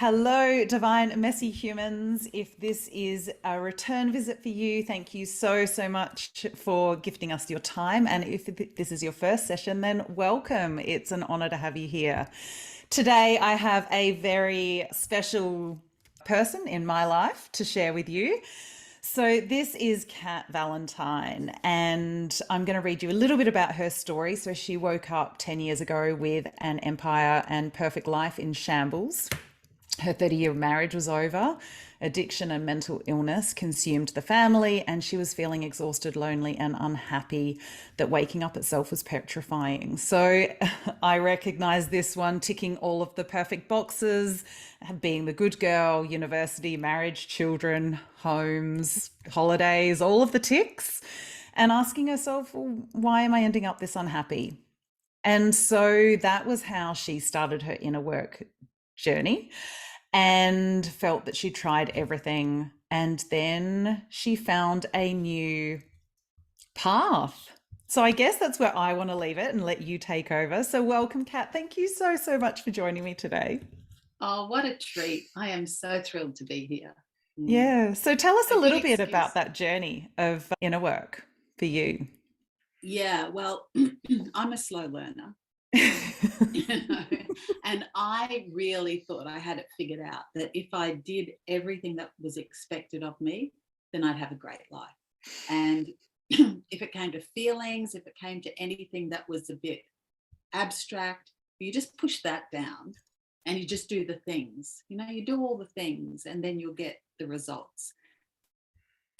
Hello, divine messy humans. If this is a return visit for you, thank you so much for gifting us your time. And if this is your first session, then welcome. It's an honor to have you here. Today, I have a very special person in my life to share with you. So, this is Cat Valentine, and I'm going to read you a little bit about her story. So, she woke up 10 years ago with an empire and perfect life in shambles. Her 30-year marriage was over. Addiction and mental illness consumed the family, and she was feeling exhausted, lonely, and unhappy that waking up itself was petrifying. So I recognize this one ticking all of the perfect boxes, being the good girl, university, marriage, children, homes, holidays, all of the ticks, and asking herself, well, why am I ending up this unhappy? And so that was how she started her inner work journey and felt that she tried everything. And then she found a new path. So I guess that's where I want to leave it and let you take over. So welcome, Kat. Thank you so much for joining me today. Oh, what a treat. I am so thrilled to be here. Yeah. So tell us A a good little bit about excuse. that journey of inner work for you. Yeah, well, I'm a slow learner, you know, and I really thought I had it figured out that if I did everything that was expected of me, then I'd have a great life. And if it came to feelings, if it came to anything that was a bit abstract, you just push that down and you just do the things. You do all the things and then you'll get the results.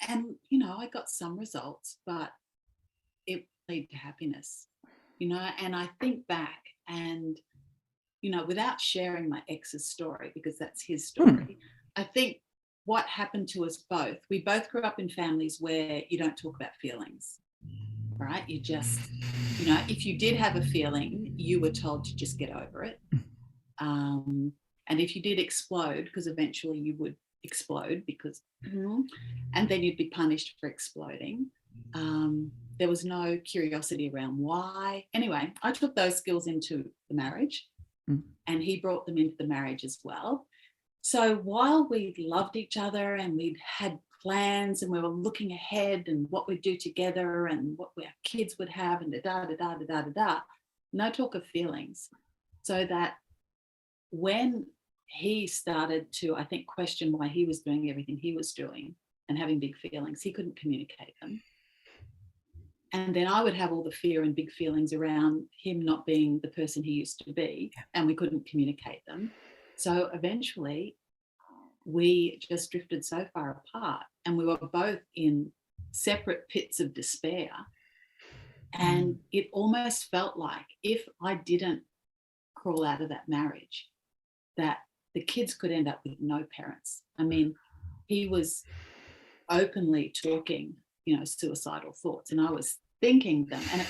And, I got some results, but it lead to happiness, and I think back and, without sharing my ex's story, because that's his Hmm. story, I think what happened to us both, we both grew up in families where you don't talk about feelings, right? You just, if you did have a feeling, you were told to just get over it. Um, and if you did explode, because eventually you would explode and then you'd be punished for exploding. There was no curiosity around why. Anyway, I took those skills into the marriage and he brought them into the marriage as well. So while we loved each other and we'd had plans and we were looking ahead and what we'd do together and what our kids would have and no talk of feelings. So that when he started to, I think, question why he was doing everything he was doing and having big feelings, he couldn't communicate them. And then I would have all the fear and big feelings around him not being the person he used to be, and we couldn't communicate them. So eventually we just drifted so far apart and we were both in separate pits of despair. And it almost felt like if I didn't crawl out of that marriage, that the kids could end up with no parents. I mean, he was openly talking, suicidal thoughts, and I was thinking them. And,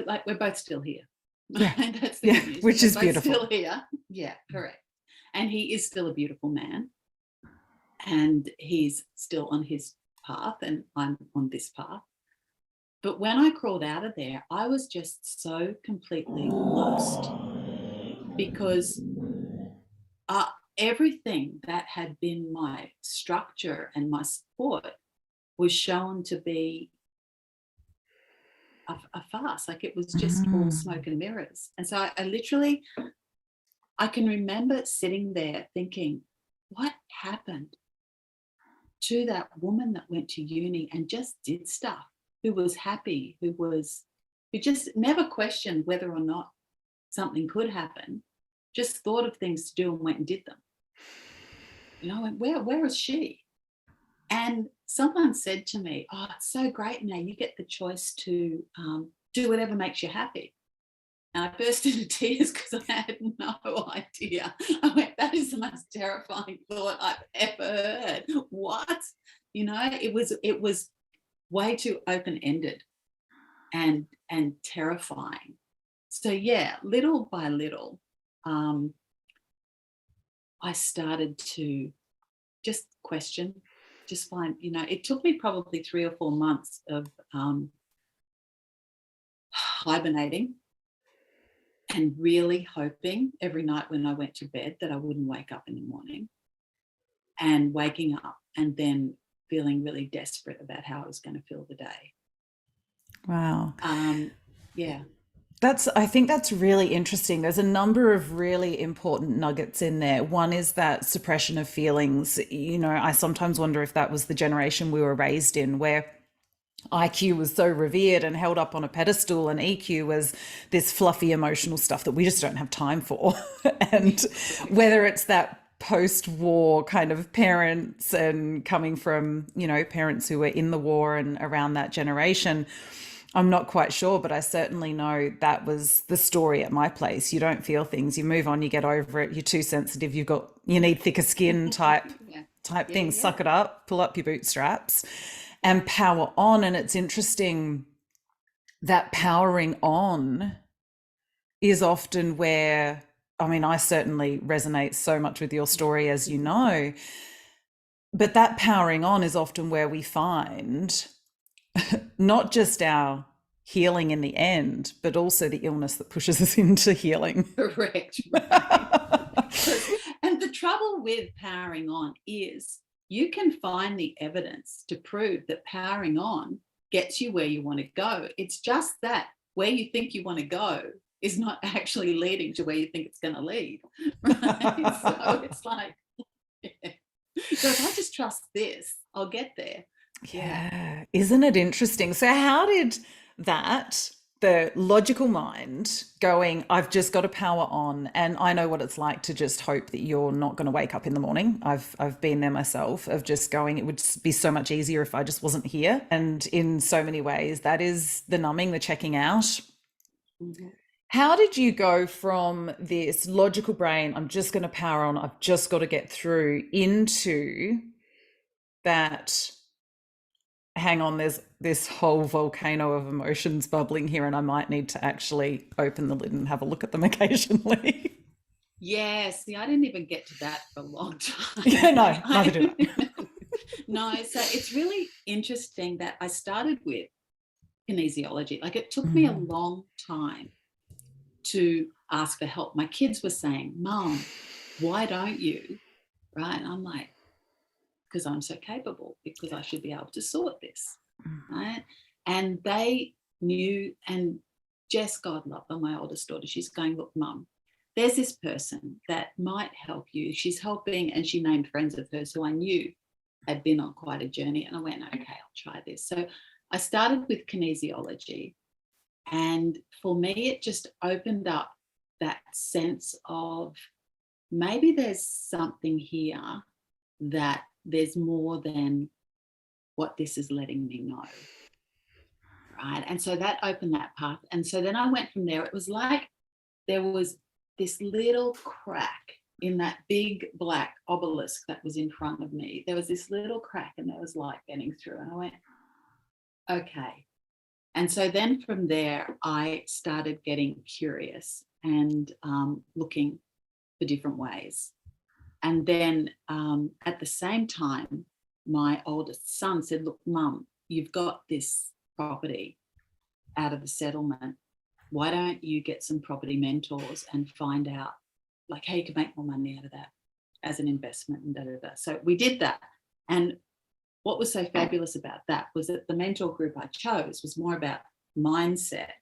like we're both still here. Yeah. That's the Yeah. good news. Which We're is both beautiful. still here. Yeah, correct. And he is still a beautiful man. And he's still on his path, and I'm on this path. But when I crawled out of there, I was just so completely lost because uh, everything that had been my structure and my support was shown to be a farce. Like it was just all Mm. smoke and mirrors. And so I literally, I can remember sitting there thinking, what happened to that woman that went to uni and just did stuff, who was happy, who just never questioned whether or not something could happen, just thought of things to do and went and did them. And where is she? And someone said to me, oh, it's so great now. You get the choice to do whatever makes you happy. And I burst into tears because I had no idea. I went, that is the most terrifying thought I've ever heard. What? It was way too open-ended and terrifying. So yeah, little by little, I started to just question, just find, it took me probably 3 or 4 months of hibernating and really hoping every night when I went to bed that I wouldn't wake up in the morning, and waking up and then feeling really desperate about how I was going to feel the day. Wow. Yeah. I think that's really interesting. There's a number of really important nuggets in there. One is that suppression of feelings. You know, I sometimes wonder if that was the generation we were raised in, where IQ was so revered and held up on a pedestal, and EQ was this fluffy emotional stuff that we just don't have time for. And whether it's that post-war kind of parents and coming from, you know, parents who were in the war and around that generation, I'm not quite sure, but I certainly know that was the story at my place. You don't feel things, you move on, you get over it. You're too sensitive. You need thicker skin type Yeah. thing. Suck it up, pull up your bootstraps, and power on. And it's interesting that powering on is often where, I mean, I certainly resonate so much with your story, as you know, but that powering on is often where we find not just our healing in the end, but also the illness that pushes us into healing. Correct. Right. And the trouble with powering on is you can find the evidence to prove that powering on gets you where you want to go. It's just that where you think you want to go is not actually leading to where you think it's going to lead. Right? So it's like, yeah. So if I just trust this, I'll get there. Yeah. Isn't it interesting? So how did that, the logical mind going, I've just got to power on, and I know what it's like to just hope that you're not going to wake up in the morning. I've been there myself, of just going, it would be so much easier if I just wasn't here. And in so many ways, that is the numbing, the checking out. Mm-hmm. How did you go from this logical brain, I'm just going to power on, I've just got to get through, into that, hang on, there's this whole volcano of emotions bubbling here, and I might need to actually open the lid and have a look at them occasionally? Yeah, see, I didn't even get to that for a long time. Yeah, no, neither do I. No, so it's really interesting that I started with kinesiology. Like, it took me a long time to ask for help. My kids were saying, Mom, why don't you? Right? And I'm like, because I'm so capable, because I should be able to sort this. Right? And they knew, and Jess, God love her, my oldest daughter, she's going, look, Mum, there's this person that might help you. She's helping, and she named friends of hers who I knew had been on quite a journey. And I went, okay, I'll try this. So I started with kinesiology. And for me, it just opened up that sense of maybe there's something here, that there's more than what this is letting me know. Right. And so that opened that path. And so then I went from there. It was like there was this little crack in that big black obelisk that was in front of me. There was this little crack, and there was light getting through. And I went, okay. And so then from there, I started getting curious and looking for different ways. And then at the same time, my oldest son said, look, Mum, you've got this property out of the settlement. Why don't you get some property mentors and find out like how you can make more money out of that as an investment and da, da, da. So we did that. And what was so fabulous about that was that the mentor group I chose was more about mindset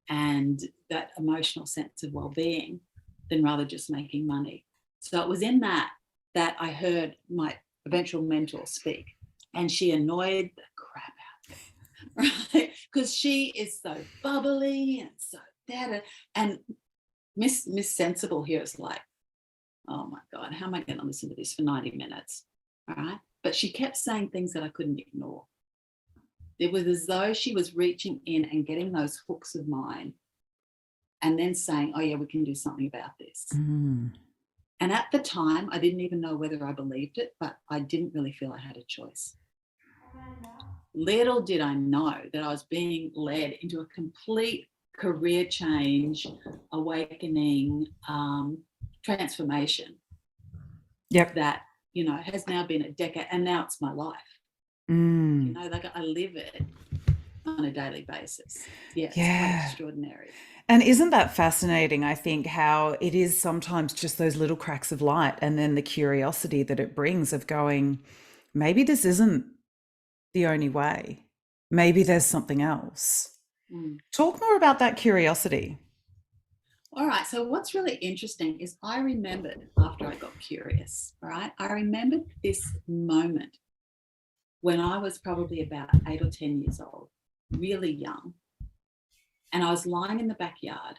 and that emotional sense of well-being than rather just making money. So it was in that I heard my eventual mentor speak, and she annoyed the crap out of me, right? Because she is so bubbly and so that, and Miss Sensible here is like, oh my God, how am I going to listen to this for 90 minutes? All right. But she kept saying things that I couldn't ignore. It was as though she was reaching in and getting those hooks of mine and then saying, oh yeah, we can do something about this. And at the time, I didn't even know whether I believed it, but I didn't really feel I had a choice. Little did I know that I was being led into a complete career change, awakening, transformation. Yep. That, you know, has now been a decade, and now it's my life. You know, like I live it on a daily basis. Yeah, it's quite extraordinary. And isn't that fascinating? I think how it is sometimes just those little cracks of light and then the curiosity that it brings of going, maybe this isn't the only way. Maybe there's something else. Mm. Talk more about that curiosity. All right. So what's really interesting is I remembered after I got curious, right? I remembered this moment when I was probably about 8 or 10 years old, really young. And I was lying in the backyard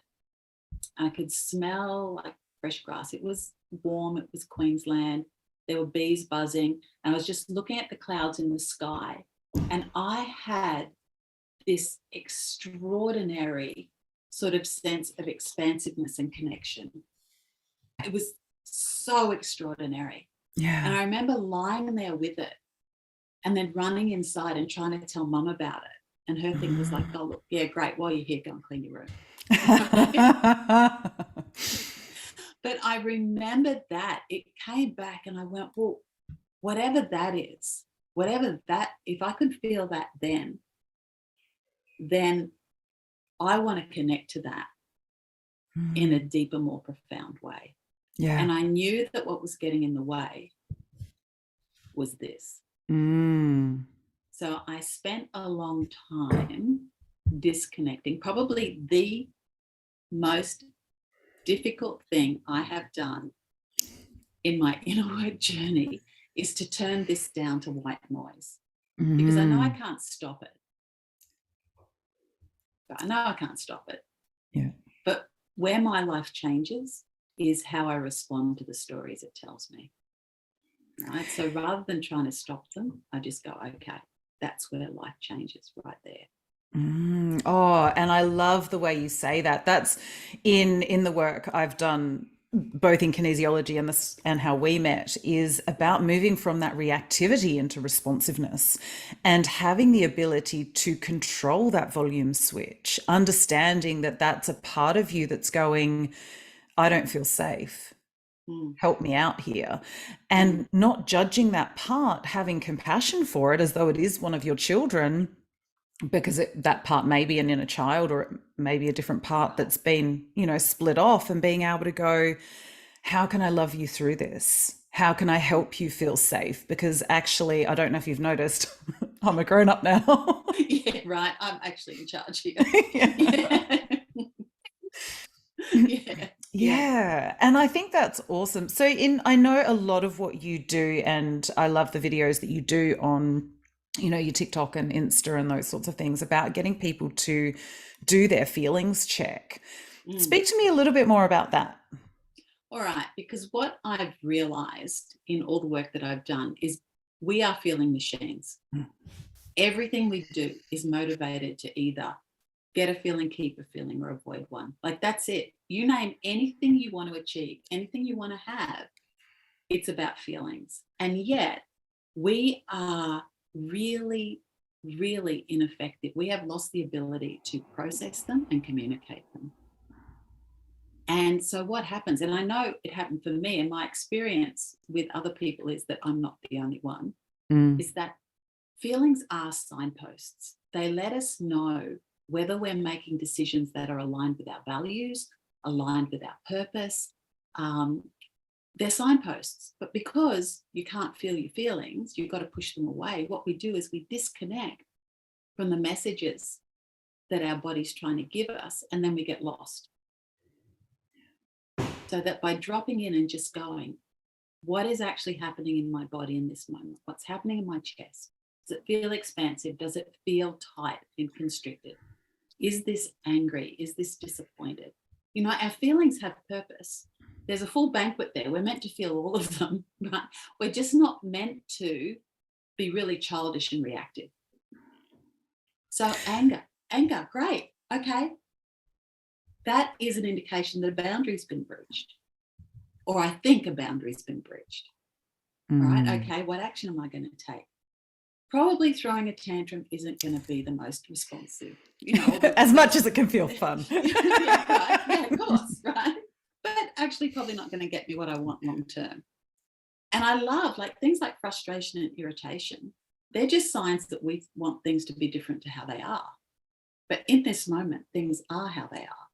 and I could smell like fresh grass. It was warm. It was Queensland. There were bees buzzing. And I was just looking at the clouds in the sky. And I had this extraordinary sort of sense of expansiveness and connection. It was so extraordinary. Yeah. And I remember lying there with it and then running inside and trying to tell mum about it. And her thing was like, oh, look, yeah, great. While you're here, go and clean your room. But I remembered that it came back and I went, well, whatever that is, whatever that, if I could feel that then I want to connect to that in a deeper, more profound way. Yeah. And I knew that what was getting in the way was this. So I spent a long time disconnecting. Probably the most difficult thing I have done in my inner work journey is to turn this down to white noise, because I know I can't stop it. I know I can't stop it. Yeah. But where my life changes is how I respond to the stories it tells me. Right. So rather than trying to stop them, I just go, okay, that's where life changes right there. Oh, and I love the way you say that. That's in the work I've done both in kinesiology and how we met is about moving from that reactivity into responsiveness and having the ability to control that volume switch, understanding that that's a part of you that's going, I don't feel safe. Help me out here. And not judging that part, having compassion for it as though it is one of your children, because that part may be an inner child or it may be a different part that's been, split off, and being able to go, how can I love you through this? How can I help you feel safe? Because actually, I don't know if you've noticed, I'm a grown up now. Yeah, right. I'm actually in charge here. Yeah. Yeah. And I think that's awesome. So I know a lot of what you do, and I love the videos that you do on, your TikTok and Insta and those sorts of things about getting people to do their feelings check. Speak to me a little bit more about that. All right. Because what I've realized in all the work that I've done is we are feeling machines. Everything we do is motivated to either get a feeling, keep a feeling, or avoid one. Like, that's it. You name anything you want to achieve, anything you want to have, it's about feelings. And yet we are really, really ineffective. We have lost the ability to process them and communicate them. And so what happens, and I know it happened for me, and my experience with other people is that I'm not the only one, is that feelings are signposts. They let us know whether we're making decisions that are aligned with our values, aligned with our purpose. They're signposts. But because you can't feel your feelings, you've got to push them away. What we do is we disconnect from the messages that our body's trying to give us, and then we get lost. So that by dropping in and just going, what is actually happening in my body in this moment? What's happening in my chest? Does it feel expansive? Does it feel tight and constricted? Is this angry? Is this disappointed? Our feelings have purpose. There's a full banquet there. We're meant to feel all of them, but we're just not meant to be really childish and reactive. So anger, great. Okay. That is an indication that a boundary's been breached, or I think a boundary's been breached. Right? Okay, what action am I going to take? Probably throwing a tantrum isn't going to be the most responsive, as much as it can feel fun. Yeah, right. Yeah, of course, right? But actually probably not going to get me what I want long term. And I love things like frustration and irritation. They're just signs that we want things to be different to how they are. But in this moment, things are how they are.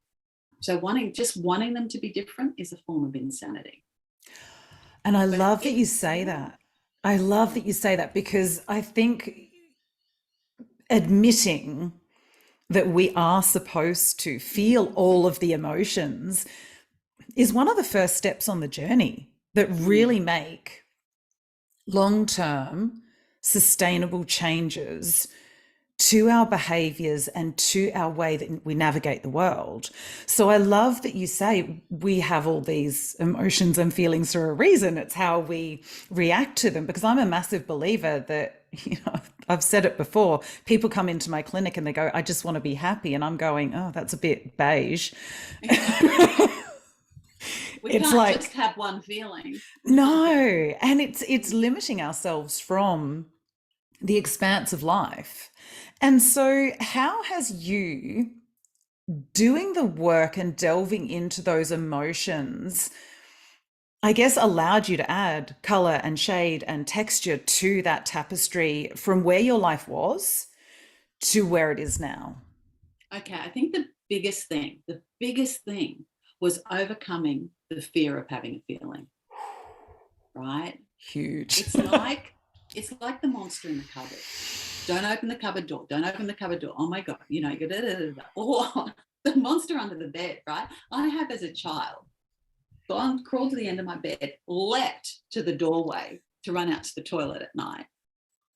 So wanting them to be different is a form of insanity. And I But love that if you say that. I love that you say that, because I think admitting that we are supposed to feel all of the emotions is one of the first steps on the journey that really make long-term sustainable changes to our behaviors and to our way that we navigate the world. So I love that you say we have all these emotions and feelings for a reason. It's how we react to them, because I'm a massive believer that, I've said it before, people come into my clinic and they go, I just want to be happy. And I'm going, oh, that's a bit beige. we It's can't like, just have one feeling. no. And it's limiting ourselves from the expanse of life. And so, how has you doing the work and delving into those emotions, I guess, allowed you to add color and shade and texture to that tapestry from where your life was to where it is now? Okay, I think the biggest thing was overcoming the fear of having a feeling, right? Huge. It's like the monster in the cupboard. Don't open the cupboard door. Don't open the cupboard door. Oh my God, you go da, da, da, da. Or the monster under the bed, right? I have, as a child, gone, crawled to the end of my bed, leapt to the doorway to run out to the toilet at night,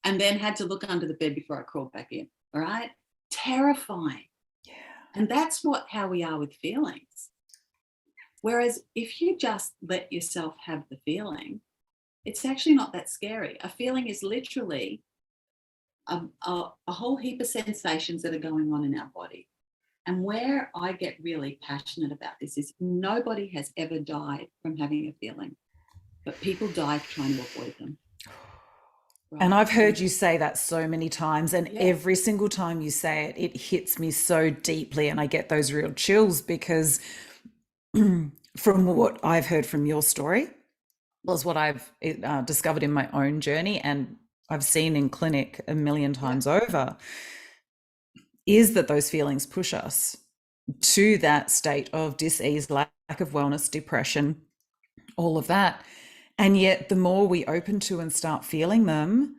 and then had to look under the bed before I crawled back in. All right? Terrifying. Yeah. And that's how we are with feelings. Whereas if you just let yourself have the feeling, it's actually not that scary. A feeling is literally a whole heap of sensations that are going on in our body. And where I get really passionate about this is nobody has ever died from having a feeling, but people die trying to avoid them. Right? And I've heard you say that so many times, and Yeah. every single time you say it, it hits me so deeply, and I get those real chills, because from what I've heard from your story, was what I've discovered in my own journey, and I've seen in clinic a million times over, is that those feelings push us to that state of dis-ease, lack of wellness, depression, all of that. And yet the more we open to and start feeling them,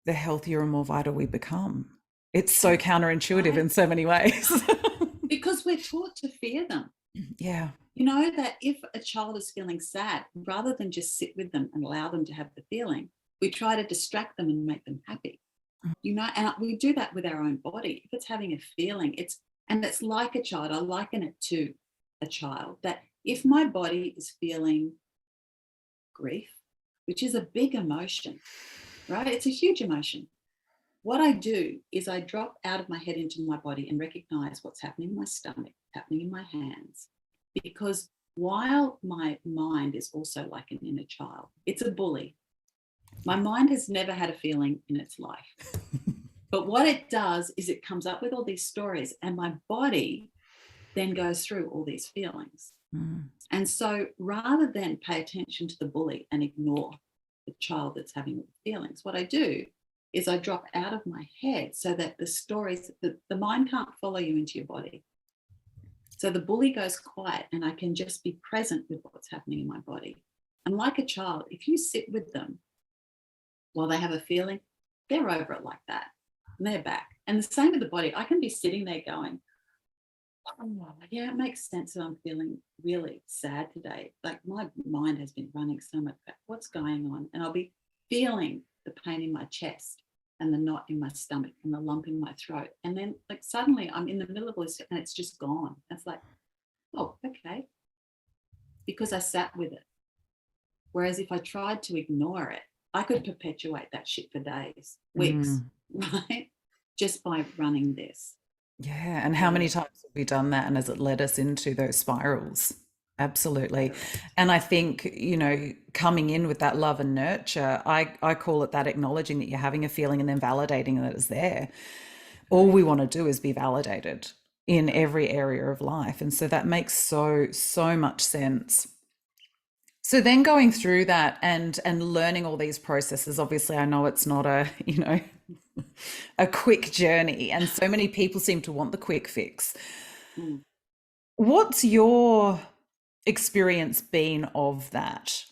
the healthier and more vital we become. It's so counterintuitive in so many ways. Because we're taught to fear them. Yeah. That if a child is feeling sad, rather than just sit with them and allow them to have the feeling, we try to distract them and make them happy. And we do that with our own body. If it's having a feeling, it's like a child. I liken it to a child, that if my body is feeling grief, which is a big emotion, right? It's a huge emotion. What I do is I drop out of my head into my body and recognize what's happening in my stomach, happening in my hands. Because while my mind is also like an inner child, it's a bully. My mind has never had a feeling in its life. But what it does is it comes up with all these stories, and my body then goes through all these feelings. And so rather than pay attention to the bully and ignore the child that's having feelings, what I do is I drop out of my head so that the stories, the mind can't follow you into your body. So the bully goes quiet and I can just be present with what's happening in my body. And like a child, if you sit with them while they have a feeling, they're over it like that and they're back. And the same with the body. I can be sitting there going, oh, yeah, it makes sense that I'm feeling really sad today. Like my mind has been running so much back. What's going on? And I'll be feeling the pain in my chest and the knot in my stomach and the lump in my throat. And then like suddenly I'm in the middle of all this and it's just gone. It's like, oh, okay. Because I sat with it. Whereas if I tried to ignore it, I could perpetuate that shit for days, weeks, right? Just by running this. Yeah. And how many times have we done that? And has it led us into those spirals? Absolutely. And I think, coming in with that love and nurture, I call it that acknowledging that you're having a feeling and then validating that it's there. All we want to do is be validated in every area of life. And so that makes so much sense. So then going through that and learning all these processes, obviously I know it's not a quick journey, and so many people seem to want the quick fix. What's your experience been of that?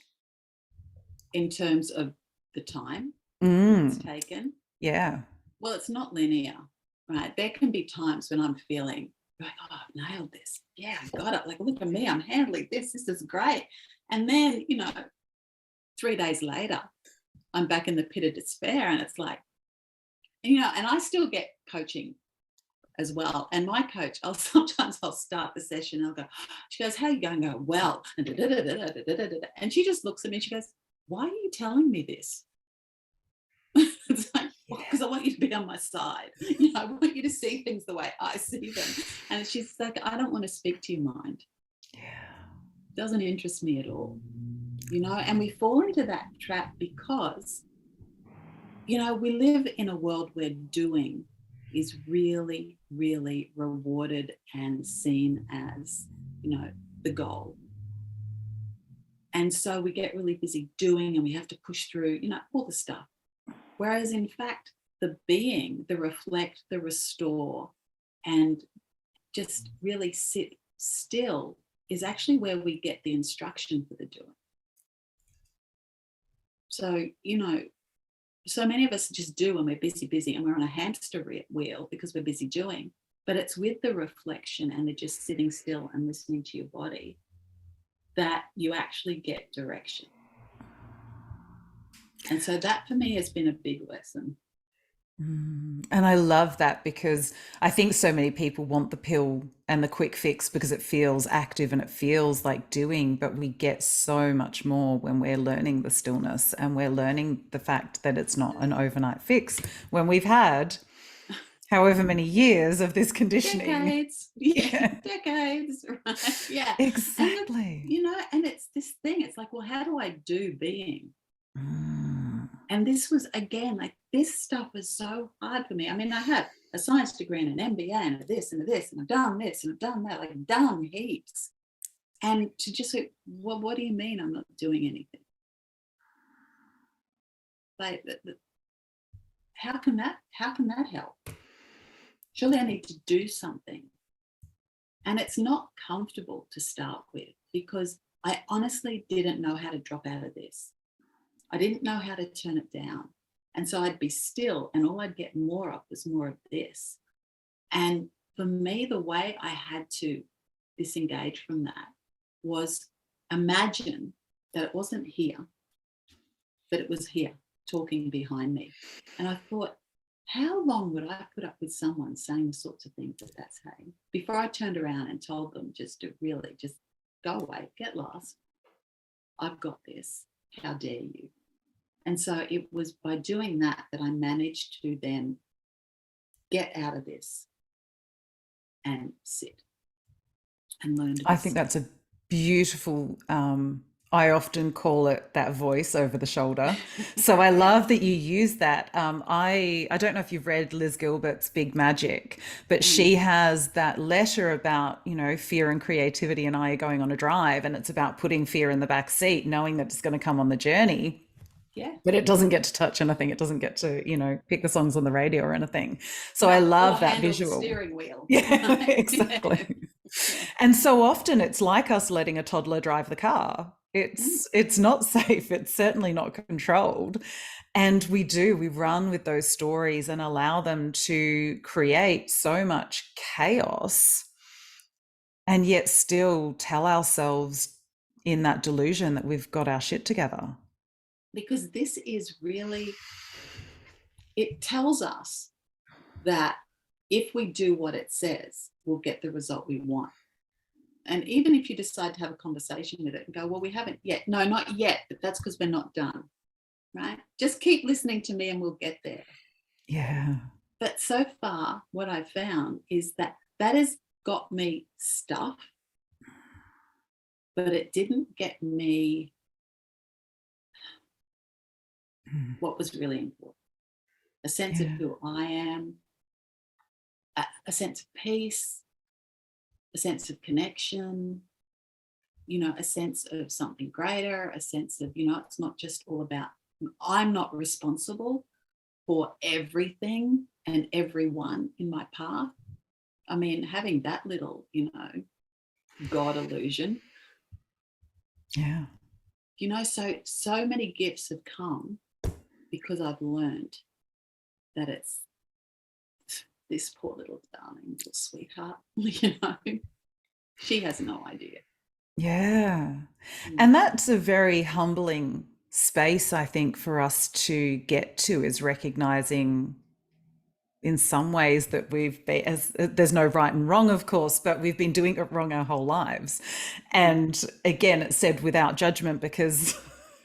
in terms of the time that it's Mm, taken. yeah. Well, it's not linear, right? There can be times when I'm feeling like, oh, I've nailed this. Yeah, I got it. Like, look at me, I'm handling this. This is great. And then, 3 days later, I'm back in the pit of despair. And it's like, and I still get coaching as well. And my coach, I'll start the session. I'll go, she goes, how are you going? I go, well, and she just looks at me. She goes, why are you telling me this? It's like, well, because I want you to be on my side. I want you to see things the way I see them. And she's like, I don't want to speak to your mind. It doesn't interest me at all. And we fall into that trap because, we live in a world where doing is really, really rewarded and seen as, the goal. And so we get really busy doing and we have to push through, all the stuff. Whereas in fact, the being, the reflect, the restore, and just really sit still is actually where we get the instruction for the doing. So, so many of us just do when we're busy, and we're on a hamster wheel because we're busy doing. But it's with the reflection and the just sitting still and listening to your body that you actually get direction. And so that for me has been a big lesson. And I love that because I think so many people want the pill and the quick fix because it feels active and it feels like doing, but we get so much more when we're learning the stillness and we're learning the fact that it's not an overnight fix. When we've had however many years of this conditioning. Decades. Yeah, Yeah, decades. Right. Yeah. And exactly. and it's this thing. It's like, well, how do I do being? Mm. And this was, again, like, this stuff was so hard for me. I mean, I have a science degree and an MBA and this and this, and I've done this and I've done that, like, done heaps. And to just say, well, what do you mean I'm not doing anything? Like, how can that help? Surely I need to do something. And it's not comfortable to start with because I honestly didn't know how to drop out of this. I didn't know how to turn it down. And so I'd be still and all I'd get more of was more of this. And for me, the way I had to disengage from that was imagine that it wasn't here, but it was here talking behind me. And I thought, how long would I put up with someone saying the sorts of things that that's saying before I turned around and told them just to really just go away, get lost. I've got this. How dare you? And so it was by doing that that I managed to then get out of this and sit and learn to I be think still. that's a beautiful, I often call it that voice over the shoulder. So I Yeah. love that you use that. I don't know if you've read Liz Gilbert's Big Magic, but Mm. she has that letter about, fear and creativity and I are going on a drive, and it's about putting fear in the back seat, knowing that it's going to come on the journey, Yeah. but it doesn't get to touch anything. It doesn't get to, pick the songs on the radio or anything. So I No, or love that handle the visual. steering wheel. Yeah, Right? Yeah. exactly. Yeah. And so often it's like us letting a toddler drive the car. Mm. It's not safe. It's certainly not controlled. And we run with those stories and allow them to create so much chaos and yet still tell ourselves in that delusion that we've got our shit together. Because this is really, it tells us that if we do what it says, we'll get the result we want. And even if you decide to have a conversation with it and go, well, we haven't yet. No, not yet, but that's because we're not done, right? Just keep listening to me and we'll get there. Yeah. But so far, what I've found is that has got me stuff, but it didn't get me what was really important. A sense of Yeah. who I am, a sense of peace, a sense of connection, a sense of something greater, a sense of, it's not just all about, I'm not responsible for everything and everyone in my path. I mean, having that little, God illusion. Yeah. You know, so many gifts have come because I've learned that it's this poor little darling little sweetheart, you know, she has no idea. Yeah. Mm. And that's a very humbling space, I think, for us to get to, is recognizing in some ways that we've been, as there's no right and wrong, of course, but we've been doing it wrong our whole lives. Yeah. And again, it's said without judgment, because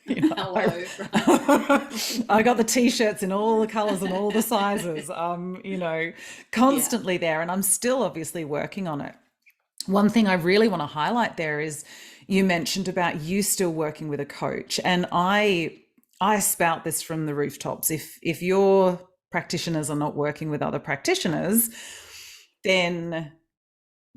you know, Hello, right? I got the t-shirts in all the colors and all the sizes, Yeah. constantly there, and I'm still obviously working on it. One thing I really want to highlight there is, you mentioned about you still working with a coach, and I spout this from the rooftops. If your practitioners are not working with other practitioners, then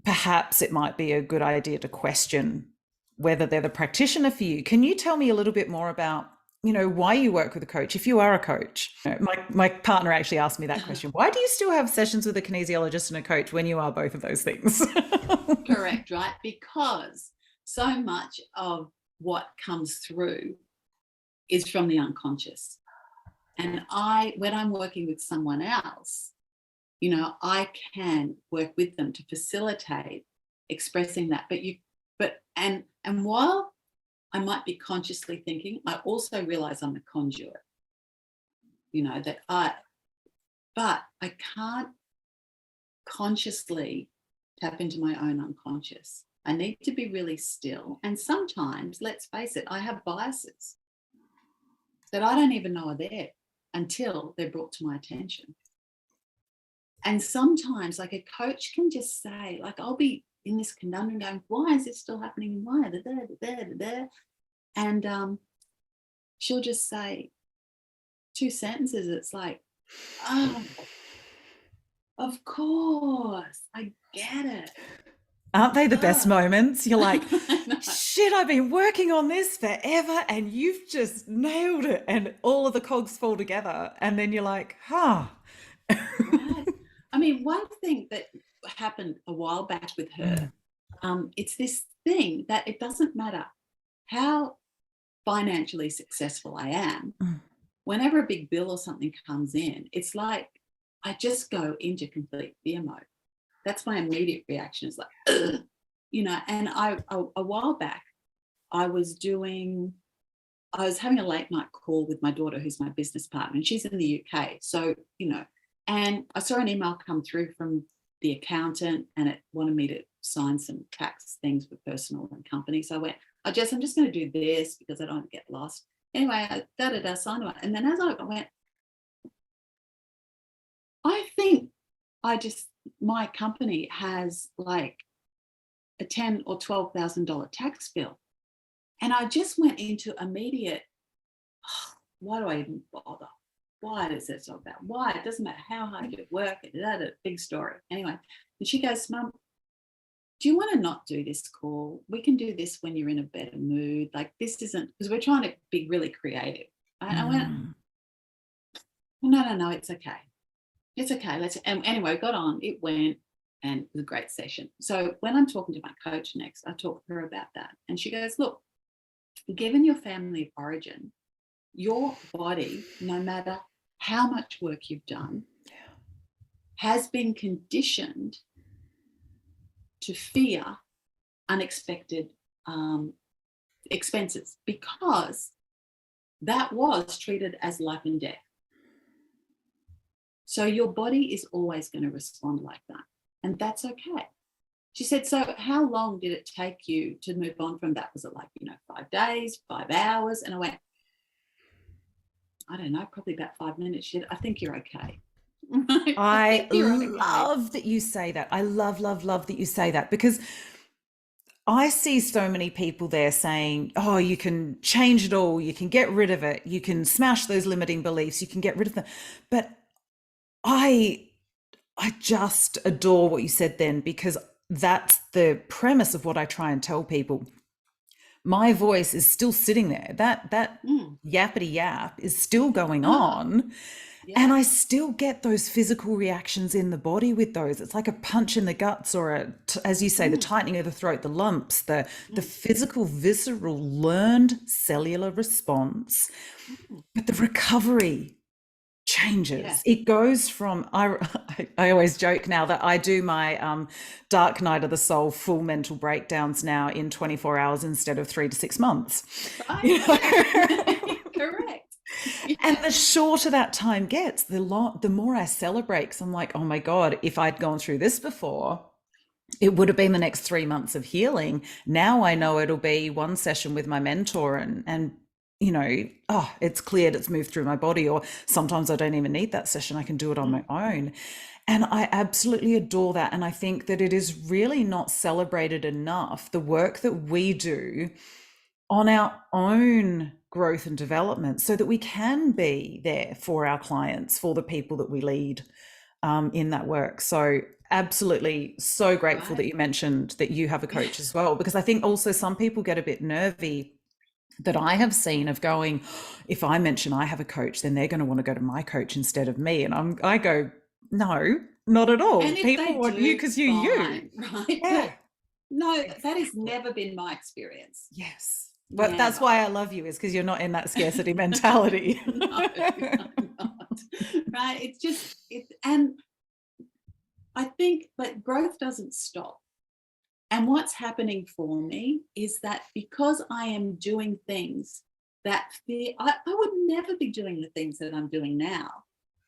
perhaps it might be a good idea to question whether they're the practitioner for you. Can you tell me a little bit more about, why you work with a coach, if you are a coach? My partner actually asked me that question. Why do you still have sessions with a kinesiologist and a coach when you are both of those things? Correct, right? Because so much of what comes through is from the unconscious. And when I'm working with someone else, I can work with them to facilitate expressing that. And while I might be consciously thinking, I also realize I'm a conduit, but I can't consciously tap into my own unconscious. I need to be really still. And sometimes, let's face it, I have biases that I don't even know are there until they're brought to my attention. And sometimes, like, a coach can just say, like, I'll be in this conundrum going, why is this still happening? Why? And she'll just say 2 sentences. It's like, oh, of course, I get it. Aren't they the best moments? You're like, shit, I've been working on this forever and you've just nailed it. And all of the cogs fall together. And then you're like, huh. Right. I mean, one thing that happened a while back with her, it's this thing that it doesn't matter how financially successful I am, whenever a big bill or something comes in, it's like I just go into complete fear mode. That's my immediate reaction, is like, ugh. And a while back, I was having a late night call with my daughter, who's my business partner, and she's in the UK. So, and I saw an email come through from the accountant, and it wanted me to sign some tax things for personal and company. So I went, I'm just going to do this because I don't get lost. Anyway, I signed it. And then as I went, I think my company has like a $10,000 or $12,000 tax bill. And I just went into immediate, why do I even bother? Why is this all about? Why? It doesn't matter how hard you work. That's a big story. Anyway, and she goes, Mum, do you want to not do this call? We can do this when you're in a better mood. Like, this isn't, because we're trying to be really creative. I went, no, it's okay. It's okay. And anyway, got on, it went, and it was a great session. So when I'm talking to my coach next, I talk to her about that. And she goes, look, given your family of origin, your body, no matter how much work you've done, has been conditioned to fear unexpected expenses, because that was treated as life and death. So your body is always going to respond like that. And that's okay. She said, so how long did it take you to move on from that? Was it like, 5 days, 5 hours? And I went, I don't know, probably about 5 minutes. She said, I think you're okay. I love that you say that. I love that you say that, because I see so many people there saying, oh, you can change it all. You can get rid of it. You can smash those limiting beliefs. You can get rid of them. But I just adore what you said then, because that's the premise of what I try and tell people. My voice is still sitting there. That yappity yap is still going on. And Yeah. I still get those physical reactions in the body with those. It's like a punch in the guts, or as you say, the Mm, tightening of the throat, the lumps, the mm, physical, visceral, learned cellular response. mm. But the recovery Yeah. changes. It goes from I always joke now that I do my dark night of the soul full mental breakdowns now in 24 hours instead of 3 to 6 months. Right. You Yeah. know? Correct. And Yeah. the shorter that time gets, the more I celebrate, because I'm like, oh my God, if I'd gone through this before, it would have been the next 3 months of healing. Now I Yeah. know it'll be one session with my mentor, and oh, it's cleared, it's moved through my body, or sometimes I don't even need that session. I can do it on Mm, my own. And I absolutely adore that. And I think that it is really not celebrated enough, the work that we do on our own growth and development, so that we can be there for our clients, for the people that we lead in that work. So absolutely so grateful that right. you mentioned that you have a Yeah. coach as well, because I think also some people get a bit nervy, that I have seen, of going, if I mention I have a coach, then they're going to want to go to my coach instead of me. And I go, no, not at all. And if they People want you do, because you. fine, right? Yeah, But no, that has exactly. never been my experience. Yes. Well, that's Never. why I love you, is because you're not in that scarcity mentality. No, I'm not. Right? It's just it, and I think that growth doesn't stop. And what's happening for me is that because I am doing things that I would never be doing the things that I'm doing now.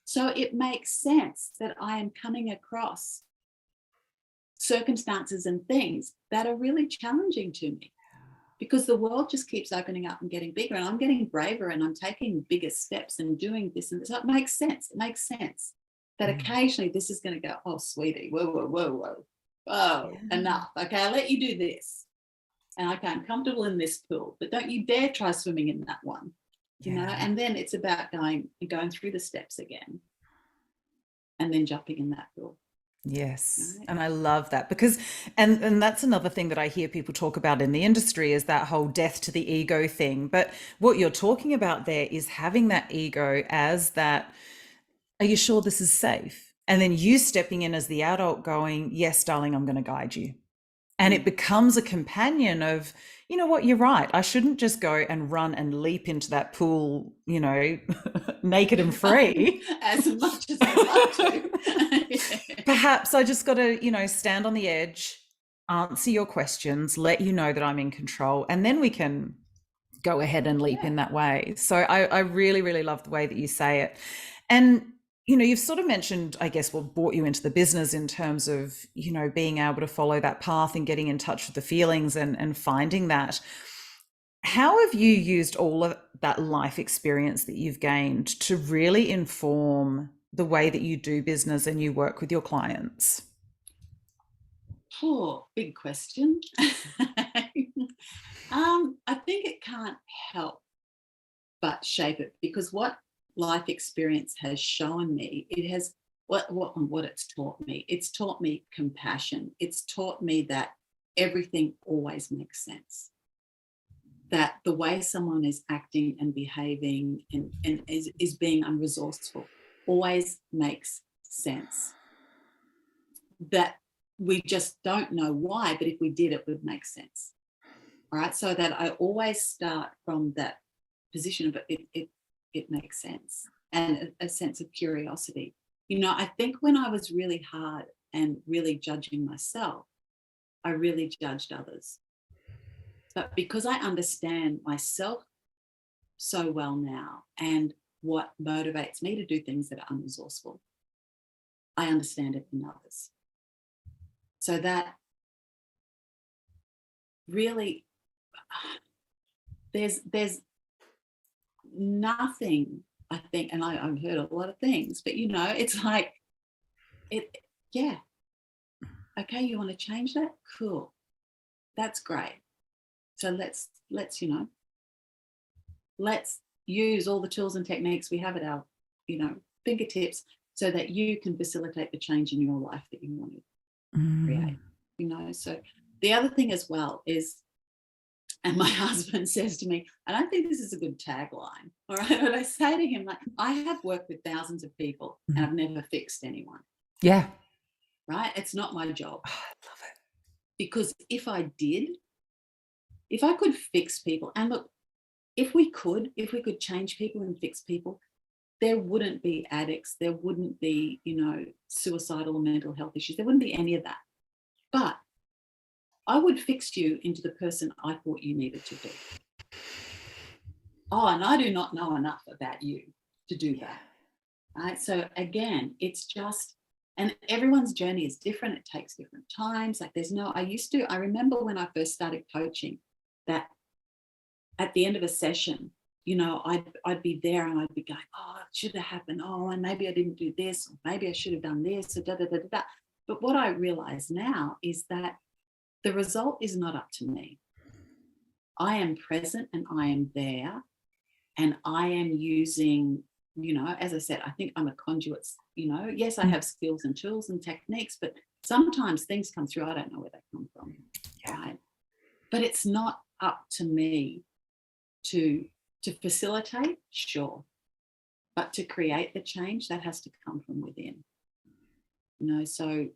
So it makes sense that I am coming across circumstances and things that are really challenging to me, because the world just keeps opening up and getting bigger, and I'm getting braver, and I'm taking bigger steps and doing this and this. So it makes sense. It makes sense that Mm. occasionally this is going to go, oh, sweetie, whoa, whoa, whoa, whoa, whoa, Yeah. enough. Okay, I'll let you do this. And okay, I'm comfortable in this pool, but don't you dare try swimming in that one. Yeah. And then it's about going through the steps again and then jumping in that pool. Yes. Right? And I love that, because and that's another thing that I hear people talk about in the industry, is that whole death to the ego thing. But what you're talking about there is having that ego as that, are you sure this is safe? And then you stepping in as the adult going, yes, darling, I'm going to guide you. And it Mm. becomes a companion of, you know what, you're right. I shouldn't just go and run and leap into that pool, naked and free. As much as I'd love to. Yeah. Perhaps I just got to, stand on the edge, answer your questions, let you know that I'm in control, and then we can go ahead and leap Yeah. in that way. So I really, really love the way that you say it. And, you've sort of mentioned, I guess, what brought you into the business in terms of, being able to follow that path and getting in touch with the feelings, and finding that. How have you used all of that life experience that you've gained to really inform the way that you do business and you work with your clients? Oh, big question. I think it can't help but shape it, because what life experience has shown me, it has what it's taught me. It's taught me compassion. It's taught me that everything always makes sense. That the way someone is acting and behaving and is being unresourceful always makes sense. That we just don't know why, but if we did, it would make sense. All right. So that I always start from that position of it makes sense, and a sense of curiosity. I think when I was really hard and really judging myself, I really judged others. But because I understand myself so well now, and what motivates me to do things that are unresourceful, I understand it in others. So that really, there's nothing, I think, and I've heard a lot of things, but it's like it, yeah, okay, you want to change that? Cool. That's great. So let's use all the tools and techniques we have at our, fingertips, so that you can facilitate the change in your life that you want to Mm. create. So the other thing as well is, And my husband says to me, I don't think this is a good tagline. All right. But I say to him, like, I have worked with thousands of people and I've never fixed anyone. Yeah. Right. It's not my job. Oh, I love it. Because if I did, if I could fix people, and look, if we could change people and fix people, there wouldn't be addicts, there wouldn't be, suicidal or mental health issues. There wouldn't be any of that. But I would fix you into the person I thought you needed to be. Oh, and I do not know enough about you to do that. Right. So again, it's just, and everyone's journey is different. It takes different times. Like I remember when I first started coaching that at the end of a session, I'd be there and I'd be going, oh, it should have happened. Oh, and maybe I didn't do this, or maybe I should have done this, or da, da, da, da, da. But what I realize now is that the result is not up to me. I am present and I am there, and I am using, as I said, I think I'm a conduit. Yes, I have skills and tools and techniques, but sometimes things come through, I don't know where they come from. Right? But it's not up to me to facilitate, sure, but to create the change, that has to come from within. So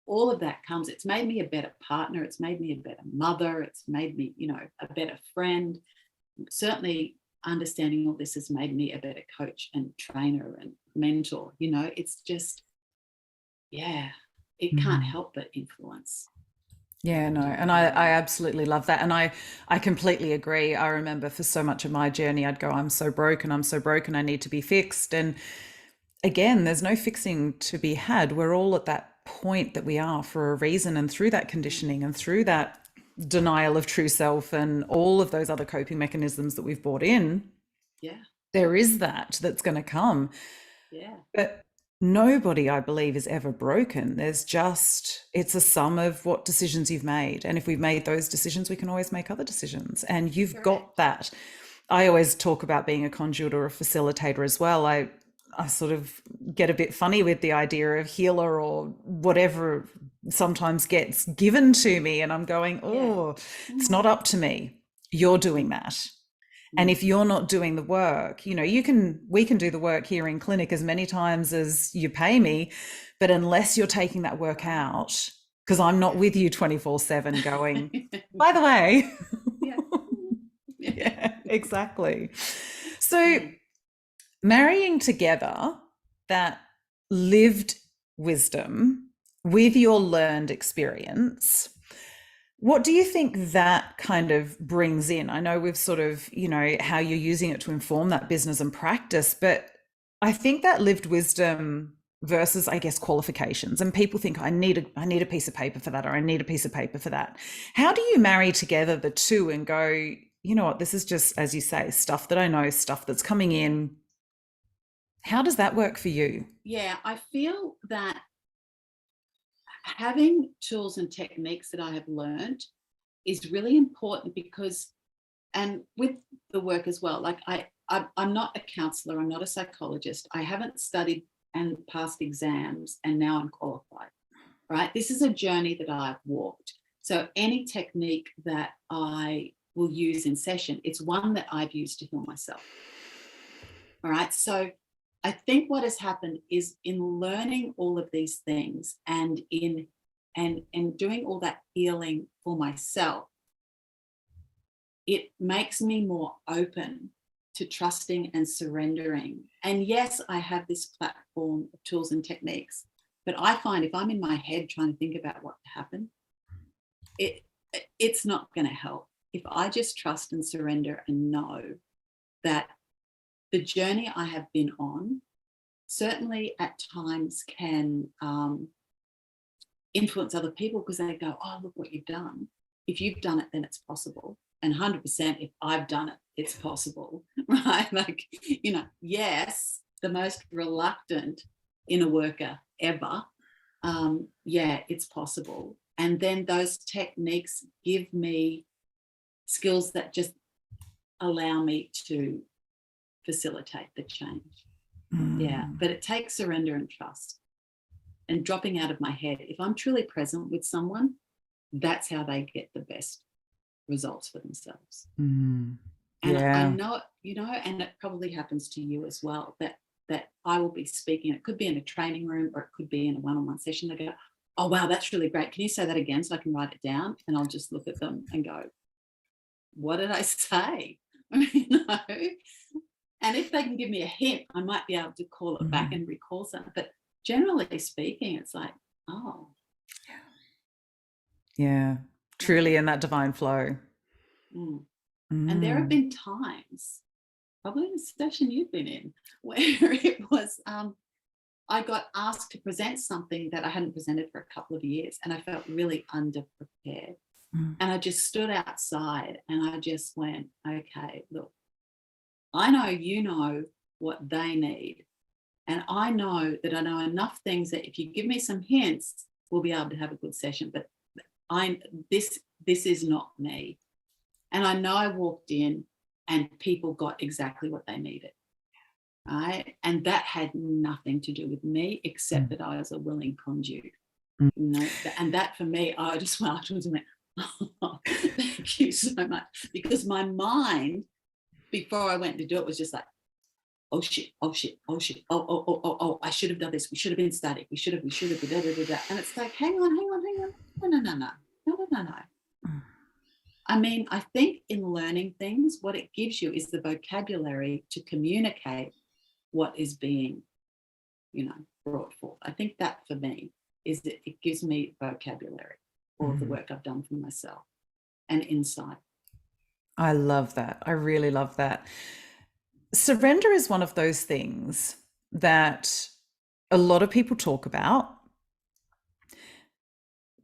all of that comes. It's made me a better partner. It's made me a better mother. It's made me, a better friend. Certainly understanding all this has made me a better coach and trainer and mentor. It's just, it can't help but influence. Yeah, no, and I absolutely love that. And I completely agree. I remember for so much of my journey, I'd go, I'm so broken, I need to be fixed. And again, there's no fixing to be had. We're all at that point that we are for a reason. And through that conditioning and through that denial of true self and all of those other coping mechanisms that we've brought in, there is that's going to come. But nobody, I believe, is ever broken. It's a sum of what decisions you've made. And if we've made those decisions, we can always make other decisions. And you've got that. I always talk about being a conduit or a facilitator as well. I sort of get a bit funny with the idea of healer or whatever sometimes gets given to me. And I'm going, it's not up to me. You're doing that. And if you're not doing the work, we can do the work here in clinic as many times as you pay me, but unless you're taking that work out, because I'm not with you 24/7 going, by the way. Yeah, exactly. So marrying together that lived wisdom with your learned experience, what do you think that kind of brings in? I know we've sort of, how you're using it to inform that business and practice, but I think that lived wisdom versus, I guess, qualifications. And people think I need a piece of paper for that, or I need a piece of paper for that. How do you marry together the two and go, you know what, this is just, as you say, stuff that I know, stuff that's coming in. How does that work for you? Yeah, I feel that having tools and techniques that I have learned is really important because, and with the work as well, like I'm not a counselor, I'm not a psychologist, I haven't studied and passed exams and now I'm qualified, right? This is a journey that I've walked. So any technique that I will use in session, it's one that I've used to heal myself. All right. So I think what has happened is in learning all of these things and in doing all that healing for myself, it makes me more open to trusting and surrendering. And yes, I have this platform of tools and techniques, but I find if I'm in my head trying to think about what happened, it's not going to help. If I just trust and surrender and know that the journey I have been on certainly at times can influence other people because they go, oh, look what you've done. If you've done it, then it's possible. And 100%, if I've done it, it's possible, right? Like, yes, the most reluctant inner worker ever. It's possible. And then those techniques give me skills that just allow me to facilitate the change. But it takes surrender and trust and dropping out of my head. If I'm truly present with someone, that's how they get the best results for themselves. Mm. And I Yeah. know, and it probably happens to you as well, that I will be speaking, it could be in a training room or it could be in a one-on-one session. They go, oh, wow, that's really great. Can you say that again so I can write it down? And I'll just look at them and go, what did I say? And if they can give me a hint, I might be able to call it back and recall something. But generally speaking, it's like, oh. Yeah. Truly in that divine flow. And there have been times, probably in a session you've been in, where it was, I got asked to present something that I hadn't presented for a couple of years, and I felt really underprepared. And I just stood outside and I just went, okay, look, I know you know what they need. And I know that I know enough things that if you give me some hints, we'll be able to have a good session. But this is not me. And I know I walked in and people got exactly what they needed. Right. And that had nothing to do with me, except that I was a willing conduit. And that for me, I just went afterwards and went, oh, thank you so much. Because my mind, before I went to do it, was just like, oh shit, oh shit, oh shit, oh, I should have done this. We should have been static. We should have, da, da, da, da. And it's like, hang on. No. I mean, I think in learning things, what it gives you is the vocabulary to communicate what is being, brought forth. I think that for me is that it gives me vocabulary for the work I've done for myself and insight. I love that. I really love that. Surrender is one of those things that a lot of people talk about.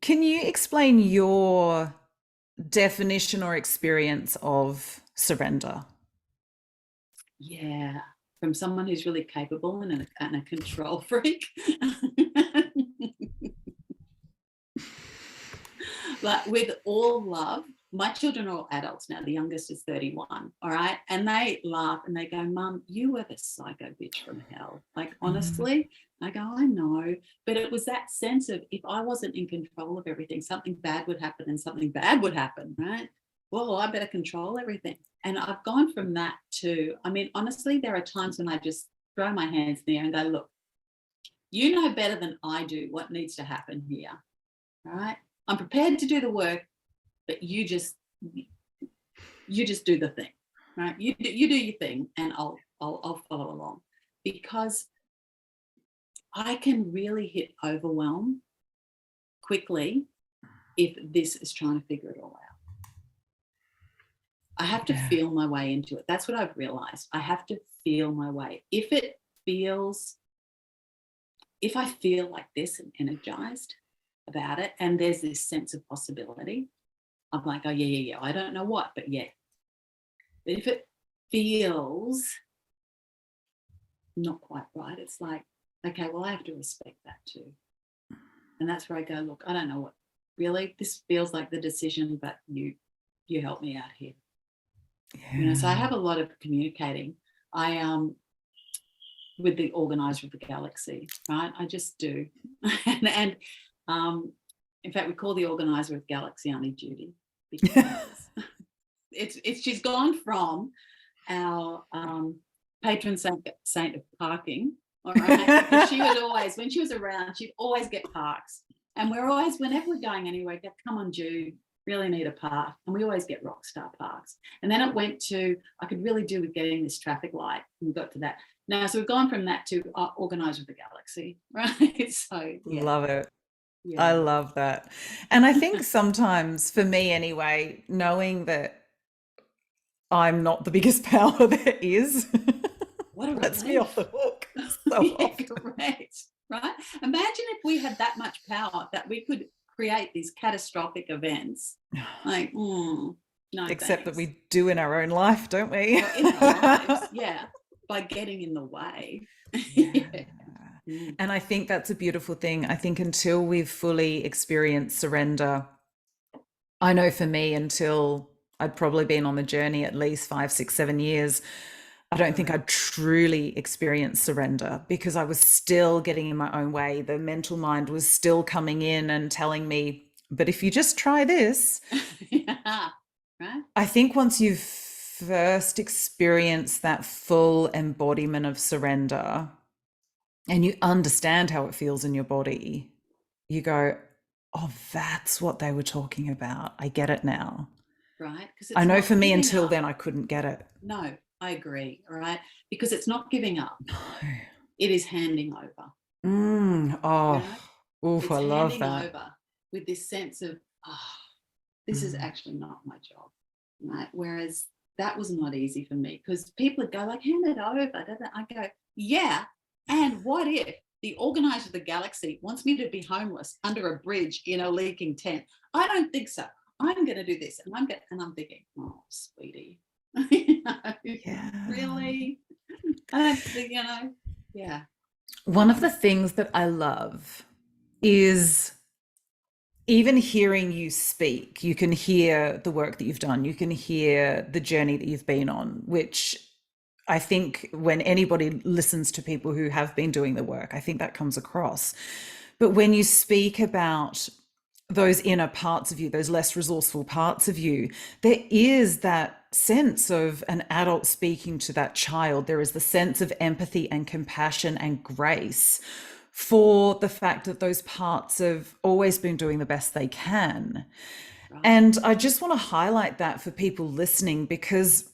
Can you explain your definition or experience of surrender? Yeah, from someone who's really capable and a control freak. But with all love, my children are all adults now. The youngest is 31, all right? And they laugh and they go, Mum, you were the psycho bitch from hell. Like, honestly, I go, I know. But it was that sense of if I wasn't in control of everything, something bad would happen and something bad would happen, right? Well, I better control everything. And I've gone from that to, I mean, honestly, there are times when I just throw my hands in the air and go, look, you know better than I do what needs to happen here, right? I'm prepared to do the work, but you just do the thing, right? You do your thing, and I'll follow along, because I can really hit overwhelm quickly if this is trying to figure it all out. I have to feel my way into it. That's what I've realized. I have to feel my way. If I feel like this and energized about it, and there's this sense of possibility, I'm like, oh, yeah. I don't know what, but yeah. But if it feels not quite right, it's like, okay, well, I have to respect that too. And that's where I go, look, I don't know what, really, this feels like the decision, but you help me out here. Yeah. So I have a lot of communicating. With the organizer of the galaxy, right? I just do. and in fact, we call the organizer of the galaxy Auntie Judy, because she's gone from our patron saint of parking, all right? Because she would always, when she was around, she'd always get parks. And we're always, whenever we're going anywhere, go, come on, Jude, really need a park. And we always get rock star parks. And then it went to, I could really do with getting this traffic light. And we got to that. Now, so we've gone from that to organizer of the galaxy, right? So, yeah. Love it. Yeah. I love that. And I think sometimes, for me anyway, knowing that I'm not the biggest power there is, what a lets me off the hook so often. Correct. Right? Imagine if we had that much power that we could create these catastrophic events. Like, no, except thanks. that we do in our own life, don't we? Well, in our lives, yeah, by getting in the way. Yeah. And I think that's a beautiful thing. I think until we've fully experienced surrender, I know for me, until I'd probably been on the journey at least 5, 6, 7 years, I don't think I'd truly experienced surrender, because I was still getting in my own way. The mental mind was still coming in and telling me, but if you just try this. Yeah, right? I think once you've first experienced that full embodiment of surrender and you understand how it feels in your body, you go, oh, that's what they were talking about. I get it now. Right? Because I it's know not for me giving until up. then I couldn't get it. No, I agree. All right. Because it's not giving up. No. It is handing over. You Oh, know, oof, I it's love handing that. over with this sense of, this is Mm. actually not my job. Right. Whereas that was not easy for me because people would go like, hand it over. I go, yeah. And what if the organizer of the galaxy wants me to be homeless under a bridge in a leaking tent? I don't think so. I'm going to do this. And I'm thinking, oh, sweetie, Yeah. really? I don't think, yeah. One of the things that I love is even hearing you speak, you can hear the work that you've done, you can hear the journey that you've been on, which I think when anybody listens to people who have been doing the work, I think that comes across. But when you speak about those inner parts of you, those less resourceful parts of you, there is that sense of an adult speaking to that child. There is the sense of empathy and compassion and grace for the fact that those parts have always been doing the best they can. Right. And I just want to highlight that for people listening because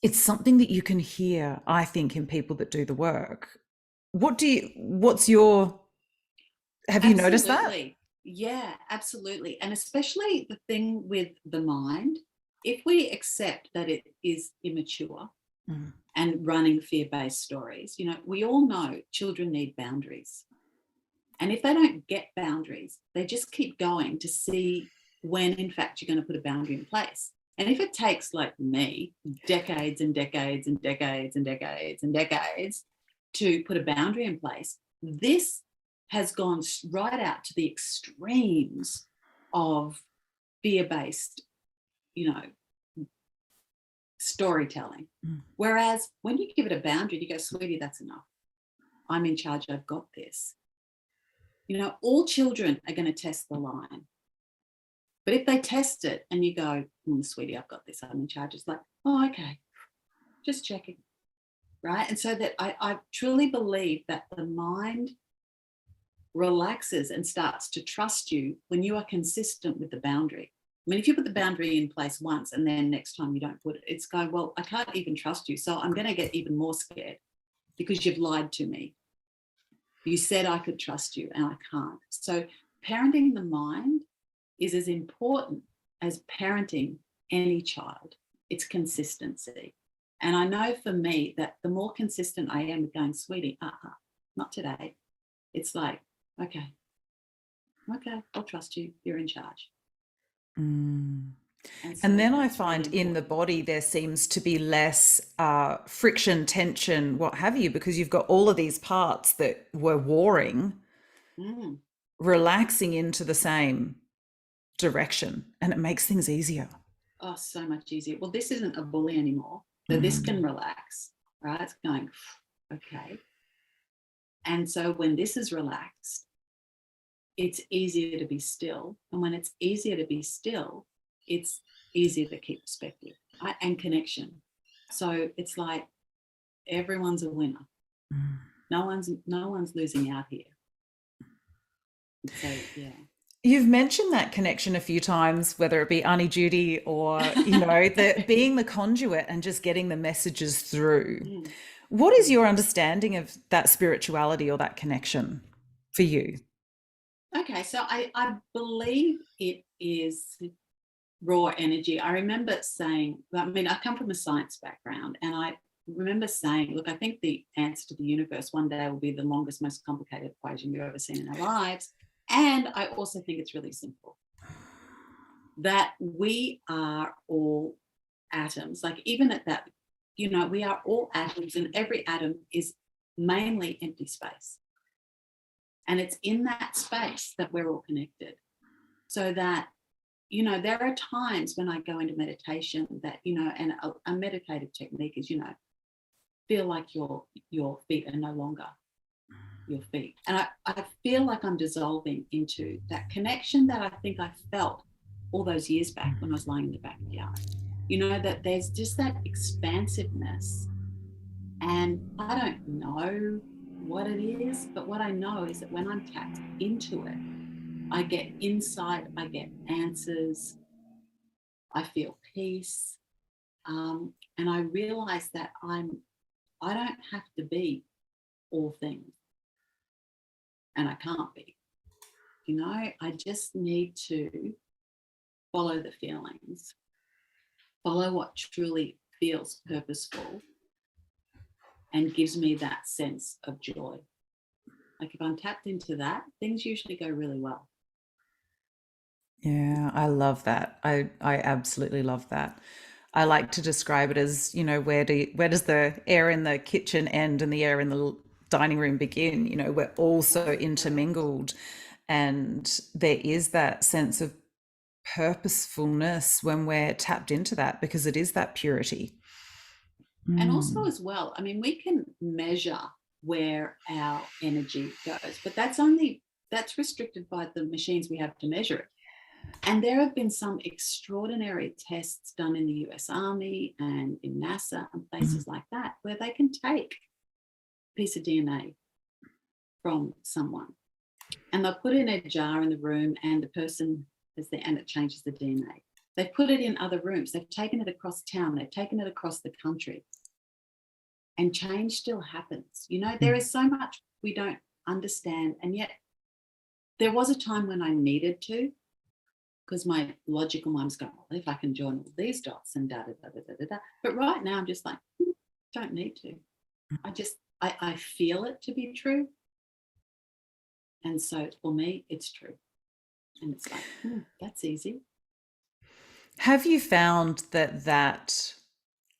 it's something that you can hear, I think, in people that do the work. What's your, have you noticed that? Absolutely. Yeah, absolutely. And especially the thing with the mind, if we accept that it is immature Mm. and running fear-based stories, we all know children need boundaries. And if they don't get boundaries, they just keep going to see when, in fact, you're going to put a boundary in place. And if it takes, like me, decades and decades and decades and decades and decades to put a boundary in place, this has gone right out to the extremes of fear-based, you know, storytelling. Mm. Whereas when you give it a boundary, you go, sweetie, that's enough. I'm in charge. I've got this. All children are going to test the line. But if they test it and you go, sweetie, I've got this, I'm in charge, it's like, oh, okay, just checking. Right. And so that I truly believe that the mind relaxes and starts to trust you when you are consistent with the boundary. I mean, if you put the boundary in place once and then next time you don't put it, it's going, well, I can't even trust you. So I'm going to get even more scared because you've lied to me. You said I could trust you and I can't. So parenting the mind is as important as parenting any child. It's consistency. And I know for me that the more consistent I am with going, sweetie, not today. It's like, okay, I'll trust you. You're in charge. Mm. And so And then I that's really find in the important. body there seems to be less friction, tension, what have you, because you've got all of these parts that were warring, Mm. relaxing into the same direction, and it makes things easier. Oh, so much easier. Well, this isn't a bully anymore. So this can Mm. relax, right? It's going, okay. And so when this is relaxed, it's easier to be still. And when it's easier to be still, it's easier to keep perspective, right? And connection. So it's like everyone's a winner. Mm. No one's losing out here. So yeah. You've mentioned that connection a few times, whether it be Auntie Judy or, the being the conduit and just getting the messages through. Mm, What is mm. your understanding of that spirituality or that connection for you? Okay, so I believe it is raw energy. I remember saying, I come from a science background, and I remember saying, look, I think the answer to the universe one day will be the longest, most complicated equation we've ever seen in our lives. And I also think it's really simple, that we are all atoms. Like even at that, we are all atoms, and every atom is mainly empty space. And it's in that space that we're all connected. So that, there are times when I go into meditation that, and a meditative technique is, feel like your feet are no longer your feet. And I feel like I'm dissolving into that connection that I think I felt all those years back when I was lying in the backyard. You know, that there's just that expansiveness. And I don't know what it is, but what I know is that when I'm tapped into it, I get insight, I get answers, I feel peace. And I realize that I don't have to be all things, and I can't be. You know, I just need to follow the feelings, follow what truly feels purposeful and gives me that sense of joy. Like if I'm tapped into that, things usually go really well. Yeah, I love that. I absolutely love that. I like to describe it as, you know, where does the air in the kitchen end and the air in the dining room begin? You know, we're all so intermingled, and there is that sense of purposefulness when we're tapped into that, because it is that purity. And also Mm. as well, I mean, we can measure where our energy goes, but that's restricted by the machines we have to measure it. And there have been some extraordinary tests done in the US Army and in NASA and places like that, where they can take a piece of DNA from someone and they'll put it in a jar in the room, and the person is there and it changes the DNA. They've put it in other rooms. They've taken it across town. They've taken it across the country. And change still happens. You know, there is so much we don't understand. And yet there was a time when I needed to, because my logical mind's going, well, if I can join all these dots and da da da da da da. But right now I'm just like, don't need to. I feel it to be true. And so for me, it's true. And it's like, that's easy. Have you found that that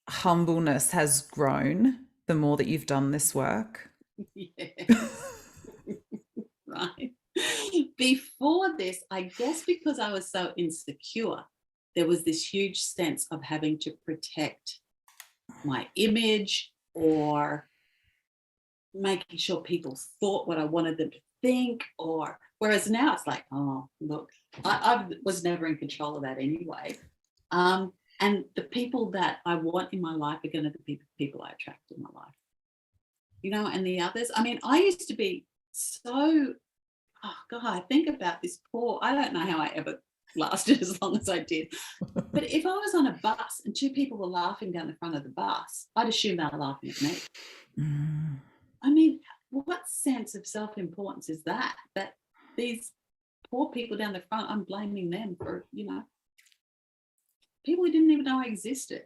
humbleness has grown the more that you've done this work? Yes. Right. Before this, I guess because I was so insecure, there was this huge sense of having to protect my image or making sure people thought what I wanted them to think. Or whereas now it's like, oh, look, I was never in control of that anyway. And the people that I want in my life are going to be the people I attract in my life. You know, and the others, I mean, I used to be so, oh God, I think about this poor, I don't know how I ever lasted as long as I did. But if I was on a bus and two people were laughing down the front of the bus, I'd assume they were laughing at me. I mean, what sense of self-importance is that? That these poor people down the front, I'm blaming them for, you know, people who didn't even know I existed.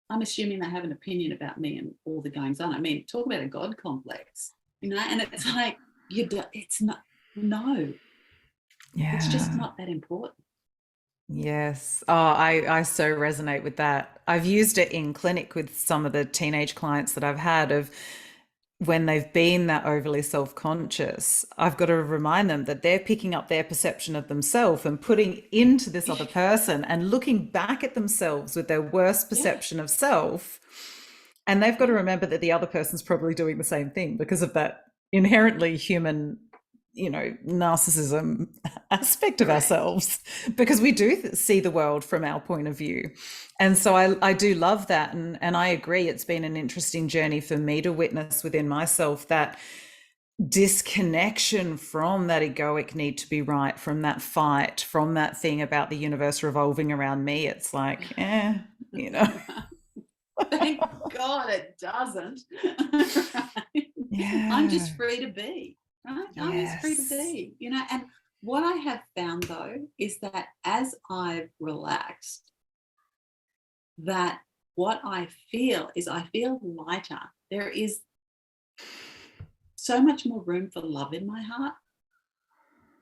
I'm assuming they have an opinion about me and all the goings on. I mean, talk about a God complex, you know, and it's like, it's not, no, it's just Yeah. not that important. Yes. Oh, I so resonate with that. I've used it in clinic with some of the teenage clients that I've had, of when they've been that overly self-conscious, I've got to remind them that they're picking up their perception of themselves and putting into this other person and looking back at themselves with their worst Yeah, perception of self. And they've got to yeah, remember that the other person's probably doing the same thing because of that inherently human, you know, narcissism aspect of correct. ourselves, because we do see the world from our point of view. And so I do love that. And I agree, it's been an interesting journey for me to witness within myself that disconnection from that egoic need to be right, from that fight, from that thing about the universe revolving around me. It's like, you know. Thank God it doesn't. Right? I'm Yeah. just free to be, right? I'm just free to Yes. be, you know. And what I have found though is that as I've relaxed, that what I feel is I feel lighter. There is so much more room for love in my heart.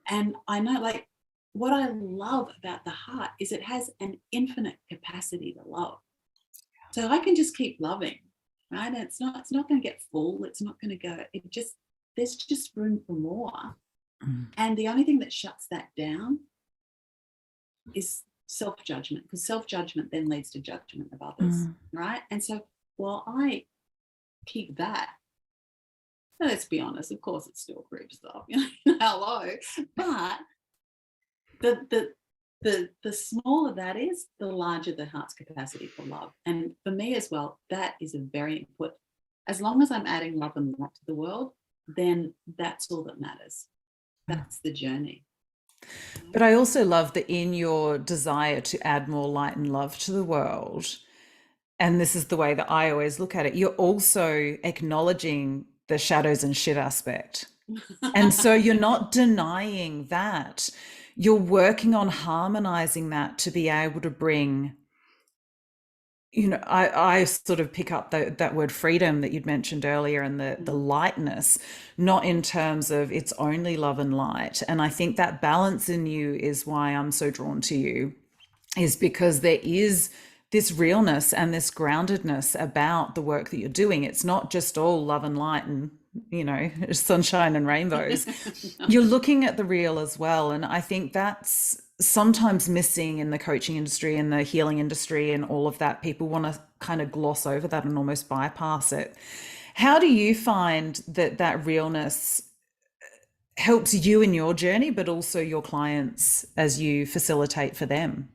And I know, like, what I love about the heart is it has an infinite capacity to love. So I can just keep loving, right? And it's not going to get full. It's not going to go, there's just room for more. And the only thing that shuts that down is self-judgment, because self-judgment then leads to judgment of others, right? And so while I keep that, let's be honest, of course it still creeps up, you know, hello. But the the smaller that is, the larger the heart's capacity for love. And for me as well, that is a very important. As long as I'm adding love and light to the world, then that's all that matters. That's the journey. But I also love that in your desire to add more light and love to the world, and this is the way that I always look at it, you're also acknowledging the shadows and shit aspect. And so you're not denying that. You're working on harmonizing that to be able to bring, I sort of pick up that word freedom that you'd mentioned earlier, and the lightness, not in terms of it's only love and light. And I think that balance in you is why I'm so drawn to you, is because there is this realness and this groundedness about the work that you're doing. It's not just all love and light and, sunshine and rainbows. No. You're looking at the real as well. And I think that's sometimes missing in the coaching industry and the healing industry and all of that. People want to kind of gloss over that and almost bypass it. How do you find that realness helps you in your journey, but also your clients as you facilitate for them?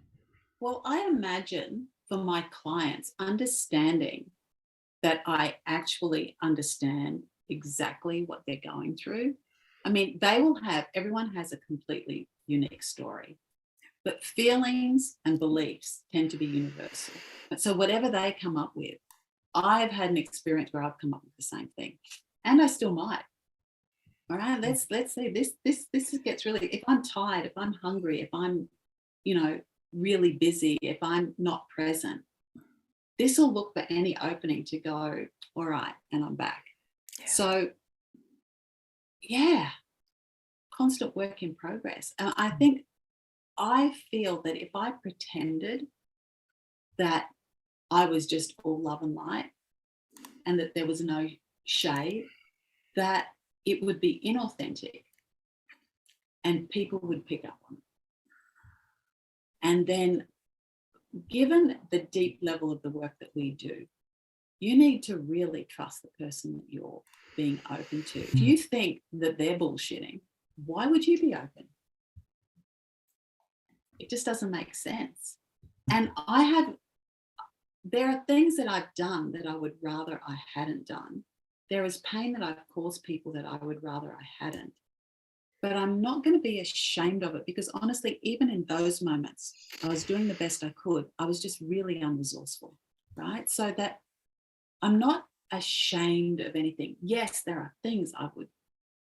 Well, I imagine for my clients, understanding that I actually understand exactly what they're going through. I mean, everyone has a completely unique story, but feelings and beliefs tend to be universal. So whatever they come up with, I've had an experience where I've come up with the same thing, and I still might. All right, let's say this gets really. If I'm tired, if I'm hungry, if I'm, really busy, if I'm not present, this will look for any opening to go, all right, and I'm back. Yeah. So, yeah, constant work in progress. And I feel that if I pretended that I was just all love and light and that there was no shade, that it would be inauthentic and people would pick up on it. And then, given the deep level of the work that we do, you need to really trust the person that you're being open to. If you think that they're bullshitting, why would you be open? It just doesn't make sense. And there are things that I've done that I would rather I hadn't done. There is pain that I've caused people that I would rather I hadn't. But I'm not going to be ashamed of it, because honestly, even in those moments, I was doing the best I could. I was just really unresourceful, right? So that I'm not ashamed of anything. Yes, there are things I would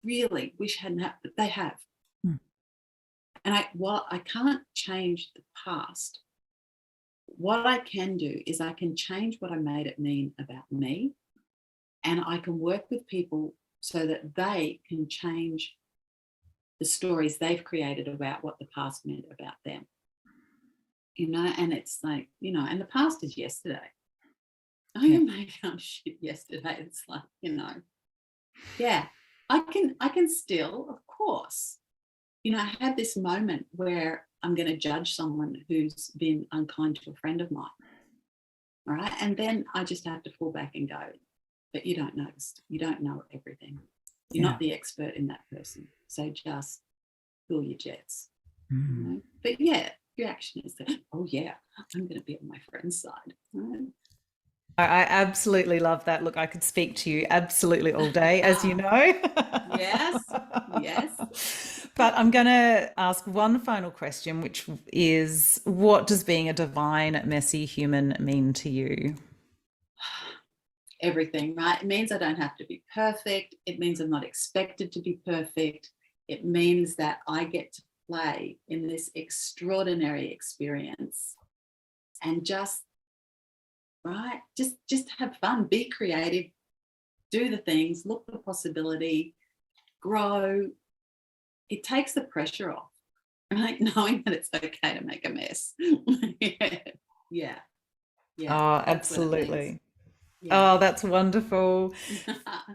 really wish hadn't happened, but they have. And while I can't change the past, what I can do is I can change what I made it mean about me, and I can work with people so that they can change the stories they've created about what the past meant about them. And it's like, and the past is yesterday. I made up shit yesterday. It's like, yeah, I can still, of course, I had this moment where I'm going to judge someone who's been unkind to a friend of mine. All right. And then I just have to fall back and go, but you don't know. You don't know everything. You're not the expert in that person. So just cool your jets. But yeah, reaction is that, oh yeah, I'm going to be on my friend's side. Right? I absolutely love that. Look, I could speak to you absolutely all day, as you know. Yes. But I'm going to ask one final question, which is, what does being a divine, messy human mean to you? Everything, right? It means I don't have to be perfect. It means I'm not expected to be perfect. It means that I get to play in this extraordinary experience and just have fun, be creative, do the things, look for possibility, grow. It takes the pressure off, right? Knowing that it's okay to make a mess. Yeah. Oh, absolutely. Yeah. Oh, that's wonderful.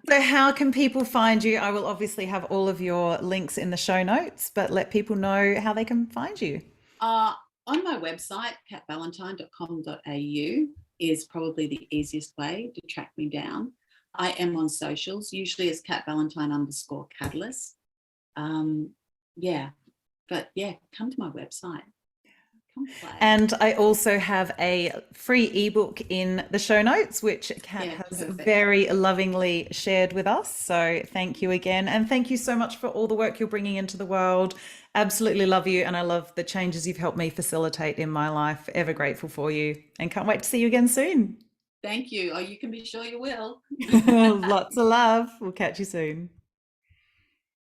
So how can people find you? I will obviously have all of your links in the show notes, but let people know how they can find you. On my website, catvalentine.com.au is probably the easiest way to track me down. I am on socials, usually as @catvalentine_catalyst. But yeah, come to my website. play. And I also have a free ebook in the show notes, which Kat Yeah, has perfect. very lovingly shared with us. So thank you again. And thank you so much for all the work you're bringing into the world. Absolutely love you. And I love the changes you've helped me facilitate in my life. Ever grateful for you and can't wait to see you again soon. Thank you. Oh, you can be sure you will. Lots of love. We'll catch you soon.